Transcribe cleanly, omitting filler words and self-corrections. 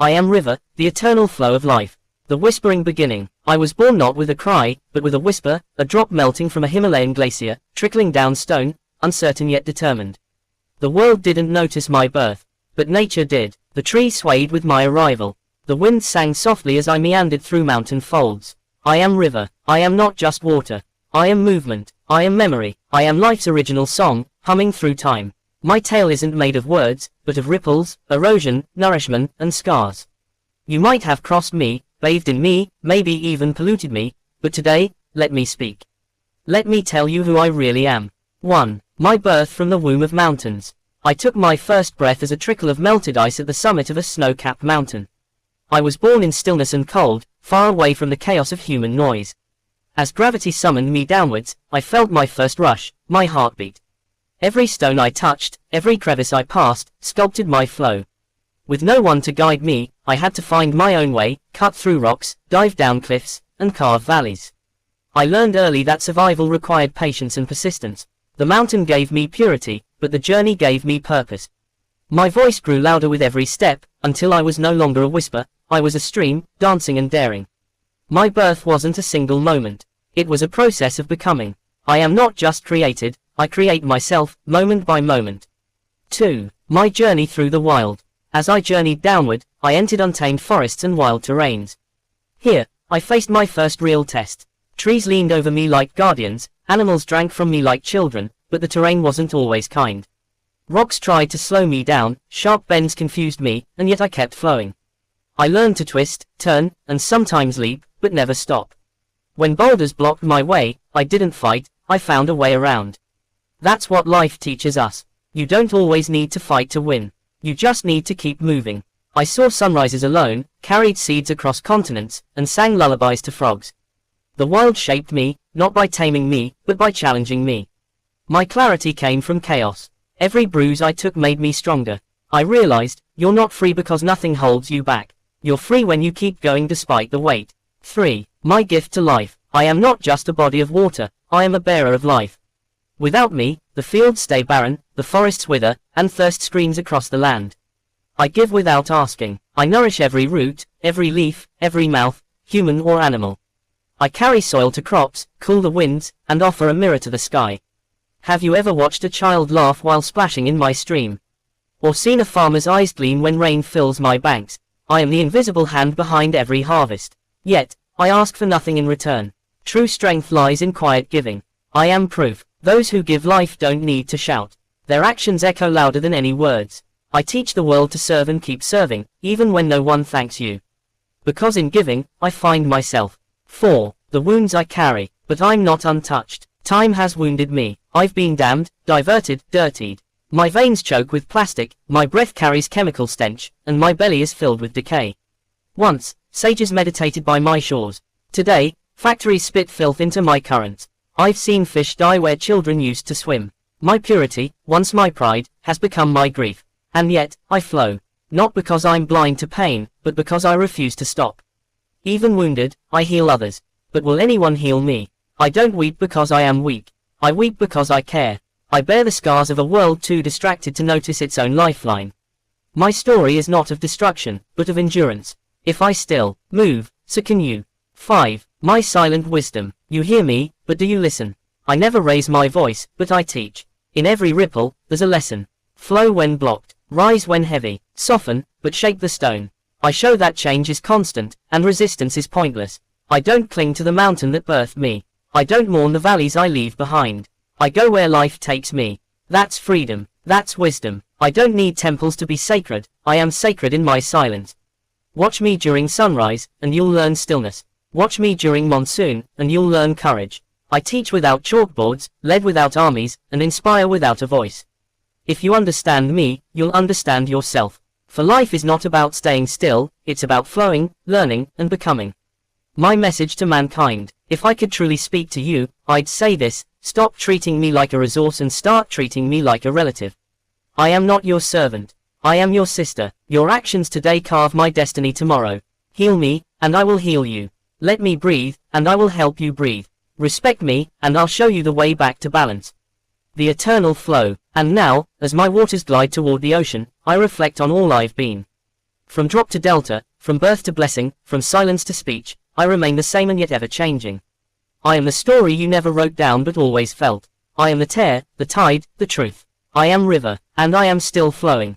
I am river, the eternal flow of life. The whispering beginning. I was born not with a cry, but with a whisper, a drop melting from a Himalayan glacier, trickling down stone, uncertain yet determined. The world didn't notice my birth, but nature did. The trees swayed with my arrival. The wind sang softly as I meandered through mountain folds. I am river. I am not just water. I am movement. I am memory. I am life's original song, humming through time. My tale isn't made of words, but of ripples, erosion, nourishment, and scars. You might have crossed me, bathed in me, maybe even polluted me, but today, let me speak. Let me tell you who I really am. 1. My birth from the womb of mountains. I took my first breath as a trickle of melted ice at the summit of a snow-capped mountain. I was born in stillness and cold, far away from the chaos of human noise. As gravity summoned me downwards, I felt my first rush, my heartbeat. Every stone I touched, every crevice I passed, sculpted my flow. With no one to guide me, I had to find my own way, cut through rocks, dive down cliffs, and carve valleys. I learned early that survival required patience and persistence. The mountain gave me purity, but the journey gave me purpose. My voice grew louder with every step, until I was no longer a whisper, I was a stream, dancing and daring. My birth wasn't a single moment. It was a process of becoming. I am not just created, I create myself, moment by moment. 2. My journey through the wild. As I journeyed downward, I entered untamed forests and wild terrains. Here, I faced my first real test. Trees leaned over me like guardians, animals drank from me like children, but the terrain wasn't always kind. Rocks tried to slow me down, sharp bends confused me, and yet I kept flowing. I learned to twist, turn, and sometimes leap, but never stop. When boulders blocked my way, I didn't fight, I found a way around. That's what life teaches us. You don't always need to fight to win. You just need to keep moving. I saw sunrises alone, carried seeds across continents, and sang lullabies to frogs. The wild shaped me, not by taming me, but by challenging me. My clarity came from chaos. Every bruise I took made me stronger. I realized, you're not free because nothing holds you back. You're free when you keep going despite the weight. 3. My gift to life. I am not just a body of water, I am a bearer of life. Without me, the fields stay barren, the forests wither, and thirst screams across the land. I give without asking. I nourish every root, every leaf, every mouth, human or animal. I carry soil to crops, cool the winds, and offer a mirror to the sky. Have you ever watched a child laugh while splashing in my stream? Or seen a farmer's eyes gleam when rain fills my banks? I am the invisible hand behind every harvest. Yet, I ask for nothing in return. True strength lies in quiet giving. I am proof. Those who give life don't need to shout. Their actions echo louder than any words. I teach the world to serve and keep serving, even when no one thanks you. Because in giving, I find myself. 4. The wounds I carry, but I'm not untouched. Time has wounded me. I've been damned, diverted, dirtied. My veins choke with plastic, my breath carries chemical stench, and my belly is filled with decay. Once, sages meditated by my shores. Today, factories spit filth into my currents. I've seen fish die where children used to swim. My purity, once my pride, has become my grief. And yet, I flow. Not because I'm blind to pain, but because I refuse to stop. Even wounded, I heal others. But will anyone heal me? I don't weep because I am weak. I weep because I care. I bear the scars of a world too distracted to notice its own lifeline. My story is not of destruction, but of endurance. If I still move, so can you. 5. My silent wisdom. You hear me, but do you listen? I never raise my voice, but I teach. In every ripple, there's a lesson. Flow when blocked, rise when heavy, soften, but shape the stone. I show that change is constant, and resistance is pointless. I don't cling to the mountain that birthed me. I don't mourn the valleys I leave behind. I go where life takes me. That's freedom. That's wisdom. I don't need temples to be sacred. I am sacred in my silence. Watch me during sunrise, and you'll learn stillness. Watch me during monsoon, and you'll learn courage. I teach without chalkboards, lead without armies, and inspire without a voice. If you understand me, you'll understand yourself. For life is not about staying still, it's about flowing, learning, and becoming. My message to mankind. If I could truly speak to you, I'd say this: stop treating me like a resource and start treating me like a relative. I am not your servant. I am your sister. Your actions today carve my destiny tomorrow. Heal me, and I will heal you. Let me breathe, and I will help you breathe. Respect me, and I'll show you the way back to balance. The eternal flow. And now, as my waters glide toward the ocean, I reflect on all I've been. From drop to delta, from birth to blessing, from silence to speech, I remain the same and yet ever changing. I am the story you never wrote down but always felt. I am the tear, the tide, the truth. I am river, and I am still flowing.